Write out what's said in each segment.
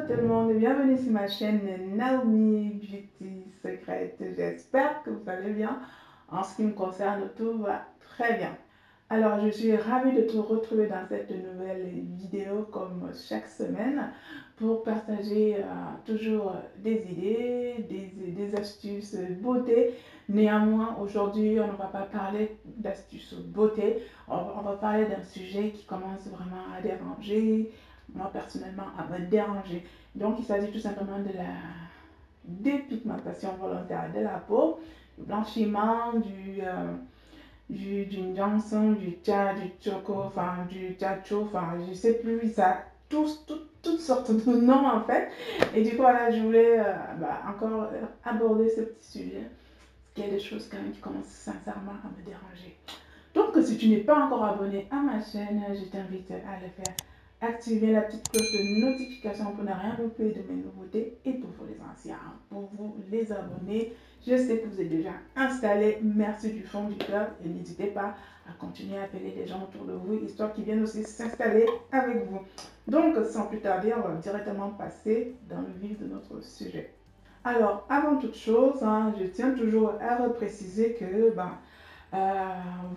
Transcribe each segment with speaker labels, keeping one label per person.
Speaker 1: tout le monde, bienvenue sur ma chaîne Naomi Beauty Secret. J'espère que vous allez bien. En ce qui me concerne, tout va très bien. Alors, je suis ravie de te retrouver dans cette nouvelle vidéo comme chaque semaine pour partager toujours des idées, des astuces beauté. Néanmoins, aujourd'hui, on ne va pas parler d'astuces beauté. On va parler d'un sujet qui commence vraiment à déranger, moi personnellement, à me déranger. Donc, il s'agit tout simplement de la dépigmentation volontaire de la peau, du blanchiment, du Johnson, du Choco, enfin du Chacho, enfin je sais plus, ça a toutes sortes de noms en fait. Et du coup, voilà, je voulais encore aborder ce petit sujet, parce qu'il y a des choses quand même qui commencent sincèrement à me déranger. Donc, si tu n'es pas encore abonné à ma chaîne, je t'invite à le faire. Activez la petite cloche de notification pour ne rien louper de mes nouveautés. Et pour vous les anciens, pour vous les abonnés, je sais que vous êtes déjà installés. Merci du fond du cœur. Et n'hésitez pas à continuer à appeler les gens autour de vous, histoire qu'ils viennent aussi s'installer avec vous. Donc, sans plus tarder, on va directement passer dans le vif de notre sujet. Alors, avant toute chose, je tiens toujours à repréciser que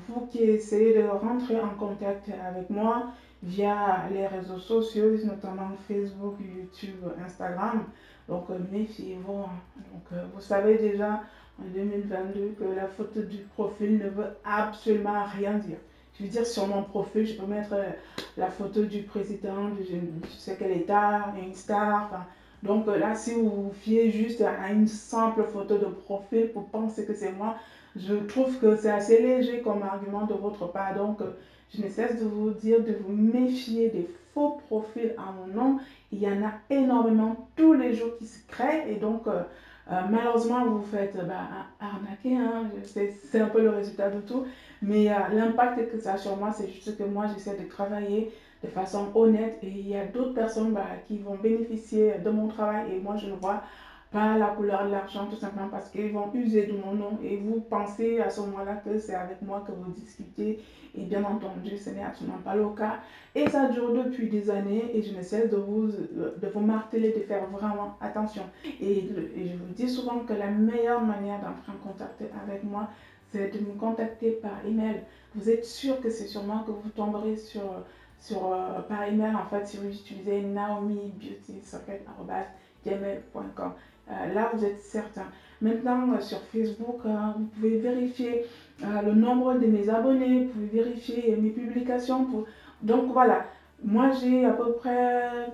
Speaker 1: vous qui essayez de rentrer en contact avec moi via les réseaux sociaux, notamment Facebook, YouTube, Instagram, donc méfiez-vous. Donc, vous savez déjà en 2022 que la photo du profil ne veut absolument rien dire. Je veux dire, sur mon profil, je peux mettre la photo du président, de je ne sais quel état, une star, enfin, donc là, si vous vous fiez juste à une simple photo de profil pour penser que c'est moi, je trouve que c'est assez léger comme argument de votre part. Donc, je ne cesse de vous dire de vous méfier des faux profils à mon nom. Il y en a énormément tous les jours qui se créent. Et donc, malheureusement, vous vous faites arnaquer. C'est un peu le résultat de tout. Mais l'impact que ça a sur moi, c'est juste que moi, j'essaie de travailler de façon honnête. Et il y a d'autres personnes qui vont bénéficier de mon travail. Et moi, je ne vois pas la couleur de l'argent, tout simplement parce qu'ils vont user de mon nom et vous pensez à ce moment-là que c'est avec moi que vous discutez. Et bien entendu, ce n'est absolument pas le cas. Et ça dure depuis des années et je ne cesse de vous marteler, de faire vraiment attention. Et je vous dis souvent que la meilleure manière d'entrer en contact avec moi, c'est de me contacter par email. Vous êtes sûr que c'est sûrement que vous tomberez par email, en fait, si vous utilisez naomibeautysecret@gmail.com. Là, vous êtes certain. Maintenant, sur Facebook, vous pouvez vérifier le nombre de mes abonnés, vous pouvez vérifier mes publications. Donc voilà, moi j'ai à peu près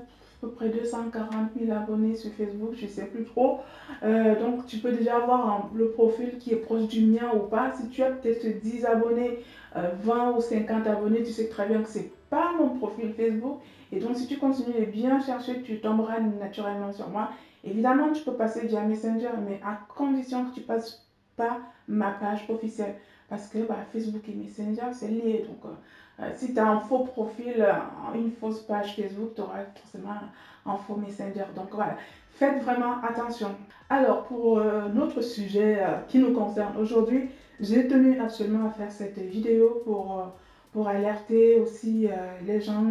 Speaker 1: 240 000 abonnés sur Facebook, je ne sais plus trop. Donc tu peux déjà voir le profil qui est proche du mien ou pas. Si tu as peut-être 10 abonnés, 20 ou 50 abonnés, tu sais très bien que ce n'est pas mon profil Facebook. Et donc si tu continues de bien chercher, tu tomberas naturellement sur moi. Évidemment, tu peux passer via Messenger, mais à condition que tu ne passes pas ma page officielle. Parce que Facebook et Messenger, c'est lié. Donc, si tu as un faux profil, une fausse page Facebook, tu auras forcément un faux Messenger. Donc, voilà, faites vraiment attention. Alors, pour notre sujet qui nous concerne aujourd'hui, j'ai tenu absolument à faire cette vidéo pour alerter aussi les gens,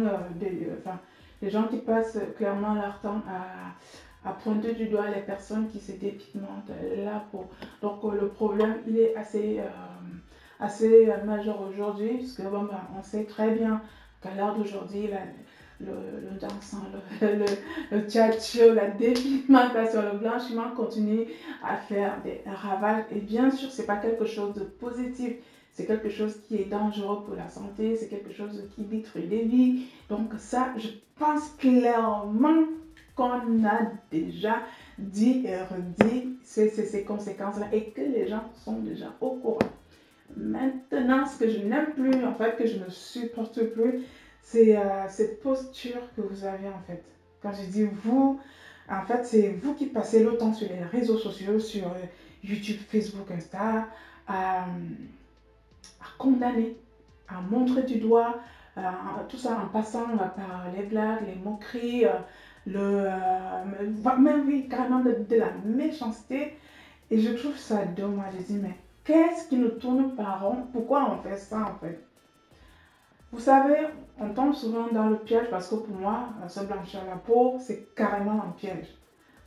Speaker 1: les gens qui passent clairement leur temps à pointer du doigt les personnes qui se dépigmentent la peau. Donc le problème, il est assez majeur aujourd'hui, puisque on sait très bien qu'à l'heure d'aujourd'hui, le dansant, le tchatcho, la dépigmentation, le blanchiment continue à faire des ravages. Et bien sûr, ce n'est pas quelque chose de positif. C'est quelque chose qui est dangereux pour la santé, c'est quelque chose qui détruit des vies. Donc ça, je pense clairement qu'on a déjà dit et redit ces conséquences-là et que les gens sont déjà au courant. Maintenant, ce que je n'aime plus, en fait, que je ne supporte plus, c'est cette posture que vous avez, en fait. Quand je dis vous, en fait, c'est vous qui passez le temps sur les réseaux sociaux, sur YouTube, Facebook, Insta, à condamner, à montrer du doigt, tout ça en passant par les blagues, les moqueries, même oui, carrément de la méchanceté. Et je trouve ça dommage. Je dis, mais qu'est-ce qui nous tourne par rond? Pourquoi on fait ça en fait? Vous savez, on tombe souvent dans le piège parce que pour moi, se blanchir la peau, c'est carrément un piège.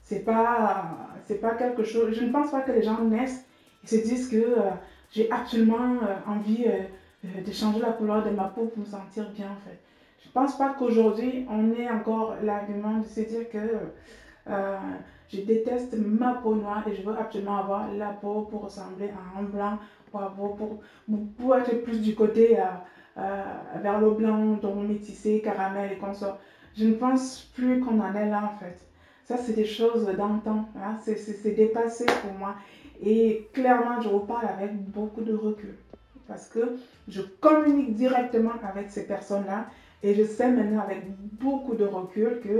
Speaker 1: C'est pas quelque chose. Je ne pense pas que les gens naissent et se disent que j'ai absolument envie de changer la couleur de ma peau pour me sentir bien en fait. Je ne pense pas qu'aujourd'hui on ait encore l'argument de se dire que euh, je déteste ma peau noire et je veux absolument avoir la peau pour ressembler à un blanc, pour être plus du côté vers le blanc, donc métissé, caramel et consort. Je ne pense plus qu'on en est là en fait. Ça, c'est des choses d'antan, hein. C'est dépassé pour moi. Et clairement, je vous parle avec beaucoup de recul. Parce que je communique directement avec ces personnes-là. Et je sais maintenant avec beaucoup de recul que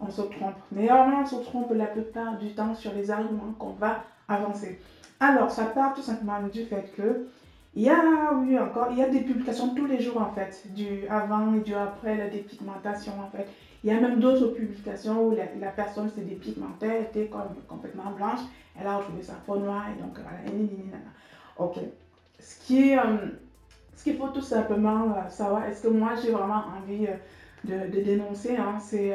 Speaker 1: on se trompe. Mais vraiment, on se trompe la plupart du temps sur les arguments qu'on va avancer. Alors, ça part tout simplement du fait que il y a, oui, encore, il y a des publications tous les jours en fait, du avant et du après la dépigmentation en fait. Il y a même d'autres publications où la personne s'est dépigmentée, elle était comme complètement blanche, elle a retrouvé sa peau noire et donc voilà, ok. Ce qui est, ce qu'il faut tout simplement savoir, est-ce que moi j'ai vraiment envie de dénoncer, hein, c'est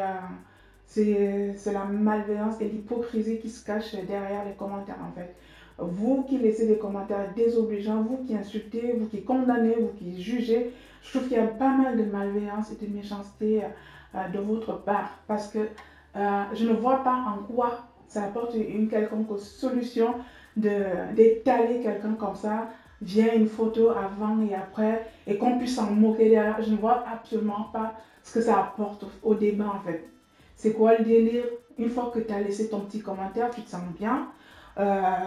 Speaker 1: la malveillance et l'hypocrisie qui se cache derrière les commentaires en fait. Vous qui laissez des commentaires désobligeants, vous qui insultez, vous qui condamnez, vous qui jugez, je trouve qu'il y a pas mal de malveillance et de méchanceté de votre part parce que je ne vois pas en quoi ça apporte une quelconque solution d'étaler quelqu'un comme ça via une photo avant et après et qu'on puisse s'en moquer derrière. Je ne vois absolument pas ce que ça apporte au débat en fait. C'est quoi le délire? Une fois que tu as laissé ton petit commentaire, tu te sens bien,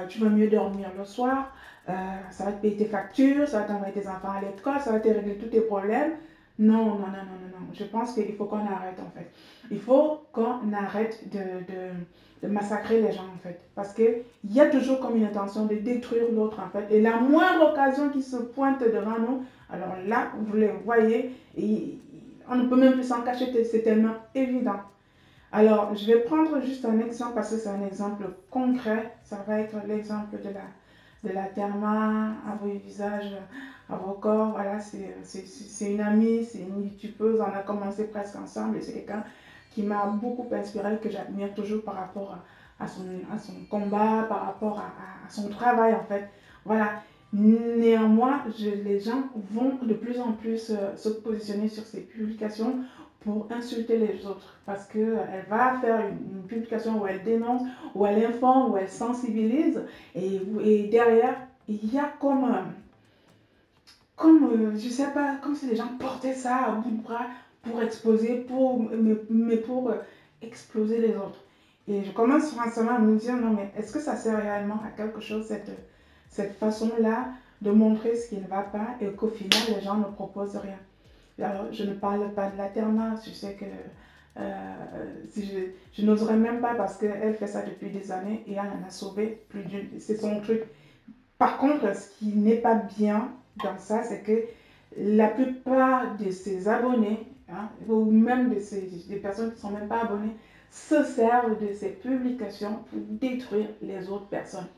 Speaker 1: tu vas mieux dormir le soir, ça va te payer tes factures, ça va t'envoyer tes enfants à l'école, ça va te régler tous tes problèmes. Non, non, non, non, non, non. Je pense qu'il faut qu'on arrête en fait. Il faut qu'on arrête de massacrer les gens en fait. Parce qu'il y a toujours comme une intention de détruire l'autre en fait. Et la moindre occasion qui se pointe devant nous, alors là, vous les voyez, et on ne peut même plus s'en cacher, c'est tellement évident. Alors, je vais prendre juste un exemple parce que c'est un exemple concret. Ça va être l'exemple de la therma à vos visages, à vos corps. Voilà, c'est une amie, c'est une youtubeuse. On a commencé presque ensemble et c'est quelqu'un qui m'a beaucoup inspiré, que j'admire toujours par rapport à son combat, par rapport à son travail en fait. Voilà. Néanmoins, les gens vont de plus en plus se positionner sur ces publications pour insulter les autres parce qu'elle va faire une publication où elle dénonce, où elle informe, où elle sensibilise et derrière, il y a je sais pas, comme si les gens portaient ça à bout de bras pour exploser, mais pour exploser les autres. Et je commence forcément à me dire, non mais est-ce que ça sert réellement à quelque chose, cette façon-là de montrer ce qui ne va pas et qu'au final les gens ne proposent rien. Alors, je ne parle pas de l'alternance, je sais que si je n'oserais même pas parce qu'elle fait ça depuis des années et elle en a sauvé plus d'une. C'est son truc. Par contre, ce qui n'est pas bien dans ça, c'est que la plupart de ses abonnés, hein, ou même des personnes qui ne sont même pas abonnées, se servent de ces publications pour détruire les autres personnes.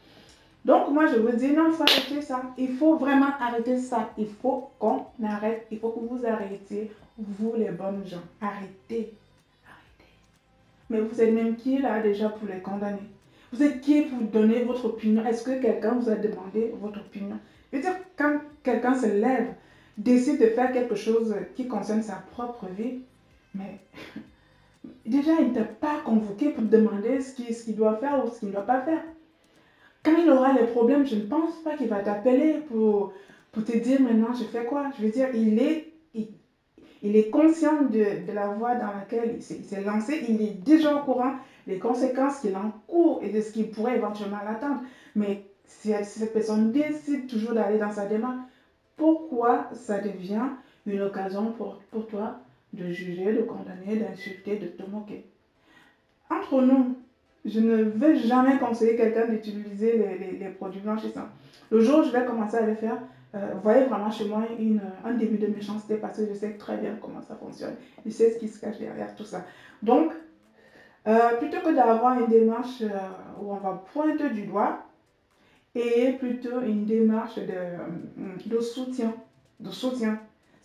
Speaker 1: Donc, moi, je vous dis, non, il faut arrêter ça. Il faut vraiment arrêter ça. Il faut qu'on arrête. Il faut que vous arrêtiez, vous les bonnes gens. Arrêtez. Arrêtez. Mais vous êtes même qui, là, déjà, pour les condamner? Vous êtes qui pour donner votre opinion? Est-ce que quelqu'un vous a demandé votre opinion? Je veux dire, quand quelqu'un se lève, décide de faire quelque chose qui concerne sa propre vie, mais déjà, il ne t'a pas convoqué pour te demander ce qu'il doit faire ou ce qu'il ne doit pas faire. Quand il aura les problèmes, je ne pense pas qu'il va t'appeler pour te dire maintenant je fais quoi. Je veux dire, il est conscient de la voie dans laquelle il s'est lancé, il est déjà au courant des conséquences qu'il encourt et de ce qui pourrait éventuellement l'attendre. Mais si cette personne décide toujours d'aller dans sa démarche, pourquoi ça devient une occasion pour toi de juger, de condamner, d'insulter, de te moquer? Entre nous, je ne vais jamais conseiller quelqu'un d'utiliser les produits blanchissants. Le jour où je vais commencer à le faire, vous voyez vraiment chez moi un début de méchanceté parce que je sais très bien comment ça fonctionne. Je sais ce qui se cache derrière tout ça. Donc, plutôt que d'avoir une démarche où on va pointer du doigt, et plutôt une démarche de soutien. De soutien.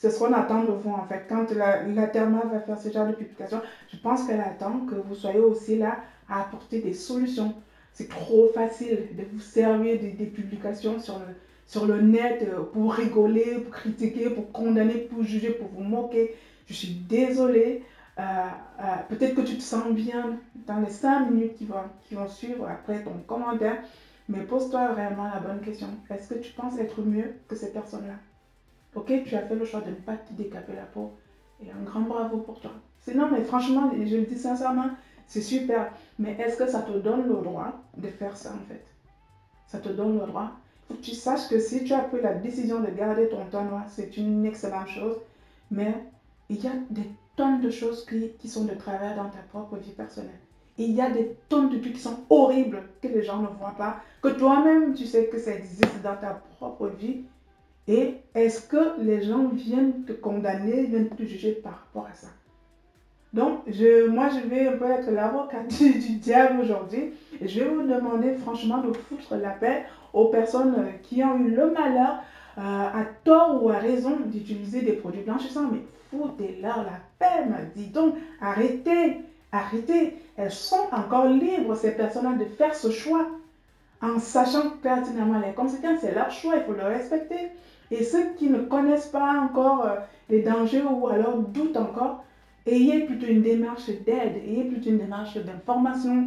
Speaker 1: C'est ce qu'on attend de vous en fait. Quand la Therma va faire ce genre de publication, je pense qu'elle attend que vous soyez aussi là à apporter des solutions. C'est trop facile de vous servir des publications sur le net pour rigoler, pour critiquer, pour condamner, pour juger, pour vous moquer. Je suis désolée. Peut-être que tu te sens bien dans les 5 minutes qui vont suivre après ton commentaire, mais pose-toi vraiment la bonne question. Est-ce que tu penses être mieux que ces personnes-là? Ok, tu as fait le choix de ne pas te décaper la peau et un grand bravo pour toi. Sinon, mais franchement, je le dis sincèrement, c'est super. Mais est-ce que ça te donne le droit de faire ça en fait? Ça te donne le droit. Il faut que tu saches que si tu as pris la décision de garder ton teint noir, c'est une excellente chose. Mais il y a des tonnes de choses qui sont de travers dans ta propre vie personnelle. Il y a des tonnes de trucs qui sont horribles que les gens ne voient pas, que toi-même tu sais que ça existe dans ta propre vie. Et est-ce que les gens viennent te condamner, viennent te juger par rapport à ça? Donc, moi, je vais un peu être l'avocat du diable aujourd'hui. Et je vais vous demander franchement de foutre la paix aux personnes qui ont eu le malheur, à tort ou à raison, d'utiliser des produits blanchissants. Mais foutez-leur la paix, dis donc. Arrêtez, arrêtez. Elles sont encore libres, ces personnes-là, de faire ce choix en sachant pertinemment les conséquences. C'est leur choix, il faut le respecter. Et ceux qui ne connaissent pas encore les dangers ou alors doutent encore, ayez plutôt une démarche d'aide, ayez plutôt une démarche d'information,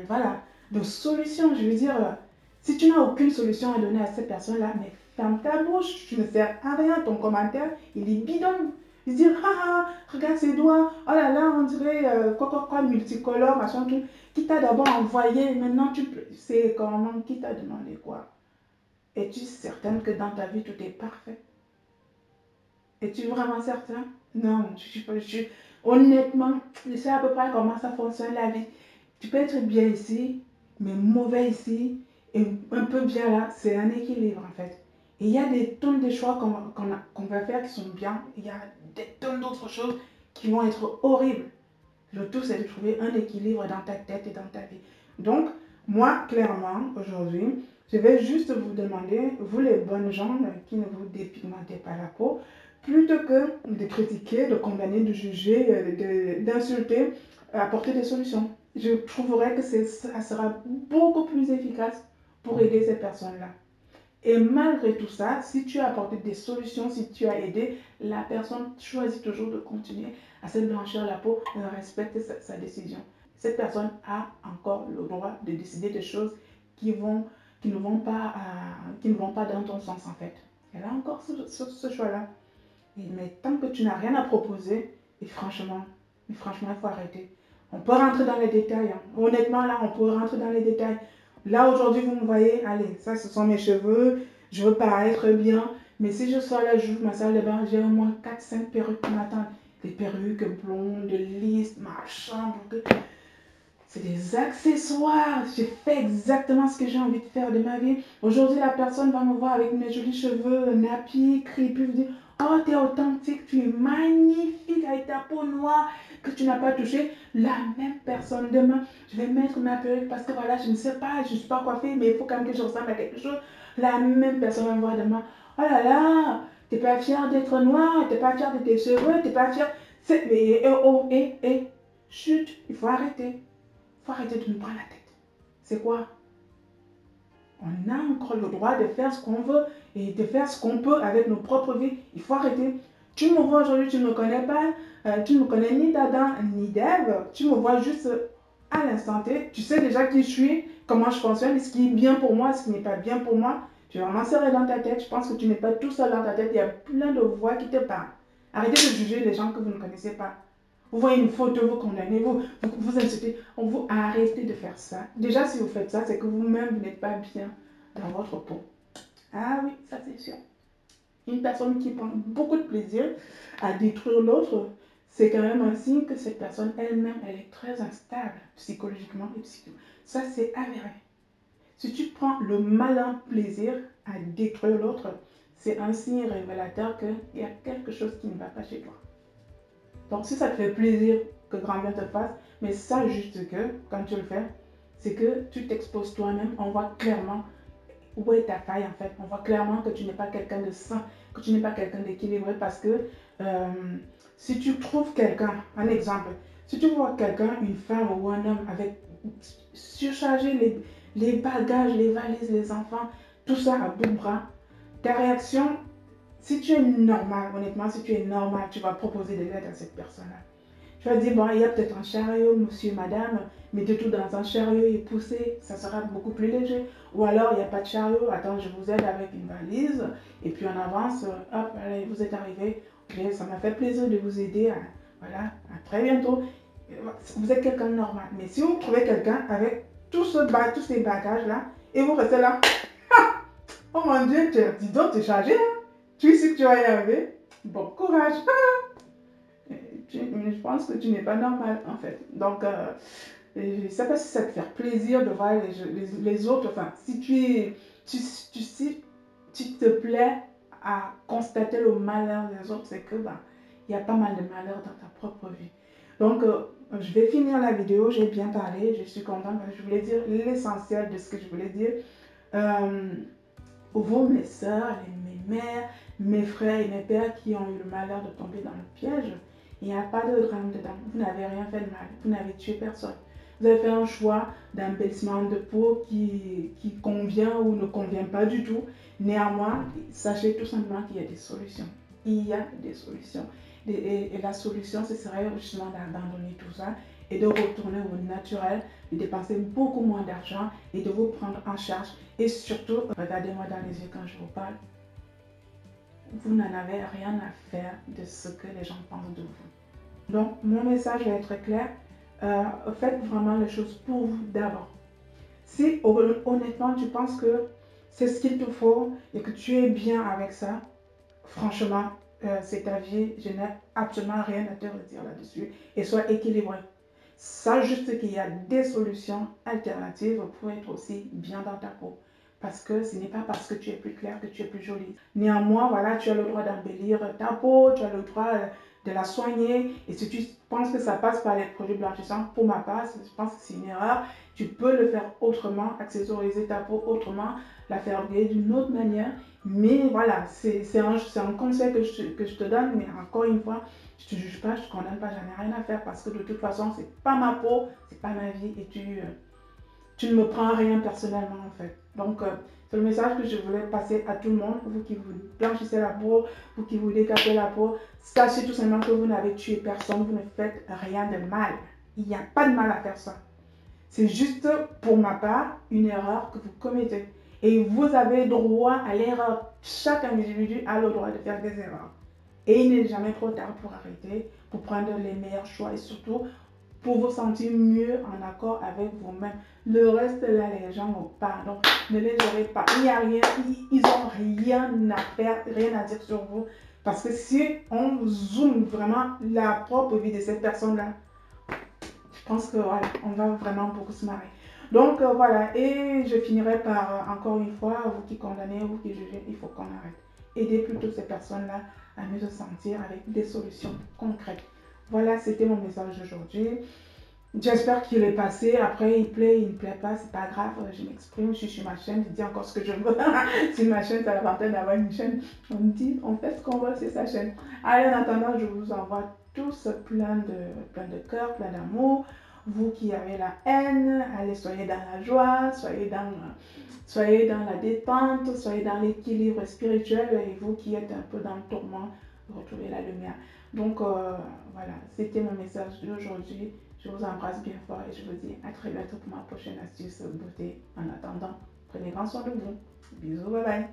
Speaker 1: voilà, de solution. Je veux dire, si tu n'as aucune solution à donner à cette personne-là, mais ferme ta bouche, tu ne sers à rien, ton commentaire, il est bidon. Ils disent, ah, regarde ses doigts, oh là là, on dirait quoi, multicolore, machin, tout. Qui t'a d'abord envoyé, maintenant c'est comment, qui t'a demandé quoi? Es-tu certaine que dans ta vie tout est parfait? Es-tu vraiment certain? Non, honnêtement, je sais à peu près comment ça fonctionne la vie. Tu peux être bien ici, mais mauvais ici, et un peu bien là, c'est un équilibre en fait. Et il y a des tonnes de choix qu'on va faire qui sont bien, il y a des tonnes d'autres choses qui vont être horribles. Le tout, c'est de trouver un équilibre dans ta tête et dans ta vie. Donc, moi, clairement, aujourd'hui, je vais juste vous demander, vous les bonnes gens qui ne vous dépigmentez pas la peau, plutôt que de critiquer, de condamner, de juger, d'insulter, apporter des solutions. Je trouverais que ça sera beaucoup plus efficace pour aider ces personnes-là. Et malgré tout ça, si tu as apporté des solutions, si tu as aidé, la personne choisit toujours de continuer à se blanchir la peau et respecte sa décision. Cette personne a encore le droit de décider des choses qui ne vont pas dans ton sens en fait. Elle a encore ce choix-là. Mais tant que tu n'as rien à proposer, et franchement, il faut arrêter. On peut rentrer dans les détails. Hein. Honnêtement, là, on peut rentrer dans les détails. Là, aujourd'hui, vous me voyez, allez, ça, ce sont mes cheveux. Je veux paraître bien. Mais si je sors là, j'ouvre ma salle de bain, j'ai au moins 4-5 perruques qui m'attendent. Des perruques blondes, lisses, machin. C'est des accessoires. J'ai fait exactement ce que j'ai envie de faire de ma vie. Aujourd'hui, la personne va me voir avec mes jolis cheveux nappis, crépus, vous dire, oh, t'es authentique, tu es magnifique avec ta peau noire que tu n'as pas touchée. La même personne demain, je vais mettre ma perruque parce que voilà, je ne sais pas, je ne suis pas coiffée, mais il faut quand même que je ressemble à quelque chose. La même personne va me voir demain, oh là là, t'es pas fière d'être noire, t'es pas fière de tes cheveux, t'es pas fière. Chut, il faut arrêter. Il faut arrêter de nous prendre la tête. C'est quoi? On a encore le droit de faire ce qu'on veut et de faire ce qu'on peut avec nos propres vies. Il faut arrêter. Tu me vois aujourd'hui, tu ne me connais pas. Tu ne me connais ni d'Adam ni d'Ève. Tu me vois juste à l'instant T. Tu sais déjà qui je suis, comment je fonctionne, ce qui est bien pour moi, ce qui n'est pas bien pour moi. Tu vas m'insérer dans ta tête. Je pense que tu n'es pas tout seul dans ta tête. Il y a plein de voix qui te parlent. Arrêtez de juger les gens que vous ne connaissez pas. Vous voyez une photo, vous condamnez, vous insultez. On vous arrêtez de faire ça. Déjà, si vous faites ça, c'est que vous-même, vous n'êtes pas bien dans votre peau. Ah oui, ça c'est sûr. Une personne qui prend beaucoup de plaisir à détruire l'autre, c'est quand même un signe que cette personne elle-même, elle est très instable psychologiquement et psychiquement. Ça, c'est avéré. Si tu prends le malin plaisir à détruire l'autre, c'est un signe révélateur qu'il y a quelque chose qui ne va pas chez toi. Donc si ça te fait plaisir que grand bien te fasse, mais ça juste que, quand tu le fais, c'est que tu t'exposes toi-même, on voit clairement où est ta faille en fait. On voit clairement que tu n'es pas quelqu'un de sain, que tu n'es pas quelqu'un d'équilibré parce que si tu trouves quelqu'un, un exemple, si tu vois quelqu'un, une femme ou un homme avec surchargé les bagages, les valises, les enfants, tout ça à bout de bras, ta réaction, si tu es normal, honnêtement, si tu es normal, tu vas proposer de l'aide à cette personne-là. Tu vas dire, bon, il y a peut-être un chariot, monsieur, madame, mettez tout dans un chariot et poussez, ça sera beaucoup plus léger. Ou alors, il n'y a pas de chariot, attends, je vous aide avec une valise, et puis on avance, hop, allez, vous êtes arrivé, ok, ça m'a fait plaisir de vous aider, voilà, à très bientôt. Vous êtes quelqu'un de normal. Mais si vous trouvez quelqu'un avec tous ces bagages-là, et vous restez là, oh mon Dieu, dis donc, tu es chargé, hein? Tu sais que tu vas y arriver. Bon courage. Je pense que tu n'es pas normal, en fait. Donc, je ne sais pas si ça te fait plaisir de voir les autres. Enfin, si tu te plais à constater le malheur des autres, c'est que il y a pas mal de malheur dans ta propre vie. Donc, je vais finir la vidéo. J'ai bien parlé. Je suis contente. Je voulais dire l'essentiel de ce que je voulais dire. Vous, mes soeurs, mes mères, mes frères et mes pères qui ont eu le malheur de tomber dans le piège, il n'y a pas de drame dedans. Vous n'avez rien fait de mal. Vous n'avez tué personne. Vous avez fait un choix d'embellissement de peau qui convient ou ne convient pas du tout. Néanmoins, sachez tout simplement qu'il y a des solutions. Il y a des solutions. Et la solution, ce serait justement d'abandonner tout ça et de retourner au naturel, de dépenser beaucoup moins d'argent et de vous prendre en charge. Et surtout, regardez-moi dans les yeux quand je vous parle, vous n'en avez rien à faire de ce que les gens pensent de vous. Donc, mon message va être clair. Faites vraiment les choses pour vous d'abord. Si honnêtement tu penses que c'est ce qu'il te faut et que tu es bien avec ça, franchement, c'est ta vie. Je n'ai absolument rien à te redire là-dessus. Et sois équilibré. Sache juste qu'il y a des solutions alternatives pour être aussi bien dans ta peau. Parce que ce n'est pas parce que tu es plus clair que tu es plus jolie. Néanmoins, voilà, tu as le droit d'embellir ta peau, tu as le droit de la soigner. Et si tu penses que ça passe par les produits blanchissants, pour ma part, je pense que c'est une erreur. Tu peux le faire autrement, accessoriser ta peau autrement, la faire briller d'une autre manière. Mais voilà, c'est un conseil que je te donne. Mais encore une fois, je ne te juge pas, je ne te condamne pas, j'en ai rien à faire parce que de toute façon, c'est pas ma peau, c'est pas ma vie et tu ne me prends rien personnellement en fait. Donc, c'est le message que je voulais passer à tout le monde, vous qui vous blanchissez la peau, vous qui vous décapez la peau. Sachez tout simplement que vous n'avez tué personne, vous ne faites rien de mal. Il n'y a pas de mal à faire ça. C'est juste, pour ma part, une erreur que vous commettez. Et vous avez droit à l'erreur. Chaque individu a le droit de faire des erreurs. Et il n'est jamais trop tard pour arrêter, pour prendre les meilleurs choix et surtout pour vous sentir mieux en accord avec vous-même. Le reste, là, les gens n'ont pas. Donc, ne les gérez pas. Il n'y a rien, ils n'ont rien à faire, rien à dire sur vous. Parce que si on zoome vraiment la propre vie de cette personne-là, je pense que voilà, on va vraiment beaucoup se marrer. Donc voilà, et je finirai par encore une fois, vous qui condamnez, vous qui jugez, il faut qu'on arrête. Aidez plutôt ces personnes-là à mieux se sentir avec des solutions concrètes. Voilà, c'était mon message d'aujourd'hui. J'espère qu'il est passé. Après, il plaît, il ne plaît pas, c'est pas grave. Je m'exprime, je suis sur ma chaîne, je dis encore ce que je veux. Sur ma chaîne, ça l'avantage d'avoir une chaîne. On dit, on fait ce qu'on veut, c'est sa chaîne. Allez, en attendant, je vous envoie tous plein de cœur, plein d'amour. Vous qui avez la haine, allez, soyez dans la joie, soyez dans la détente, soyez dans l'équilibre spirituel. Et vous qui êtes un peu dans le tourment, retrouvez la lumière. Donc, voilà, c'était mon message d'aujourd'hui. Je vous embrasse bien fort et je vous dis à très bientôt pour ma prochaine astuce beauté. En attendant, prenez grand soin de vous. Bisous, bye bye.